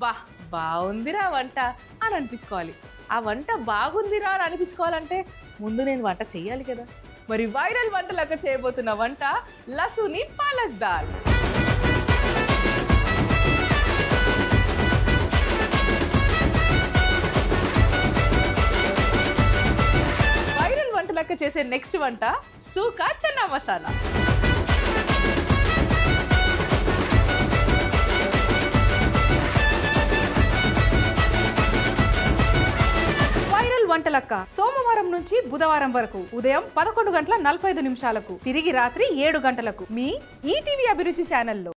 బా బాగుందిరా వంట అని అనిపించుకోవాలి. ఆ వంట బాగుందిరా అని అనిపించుకోవాలంటే ముందు నేను వంట చెయ్యాలి కదా. మరి వైరల్ వంటలాగా చేయబోతున్న వంట లసుని పాలక్ దాల్. వైరల్ వంటలాగా చేసే నెక్స్ట్ వంట సూకా చన్నా మసాలా. వంటలక్క సోమవారం నుంచి బుధవారం వరకు ఉదయం 11:45 తిరిగి రాత్రి 7 గంటలకు మీ ఈటీవీ అభిరుచి ఛానల్లో.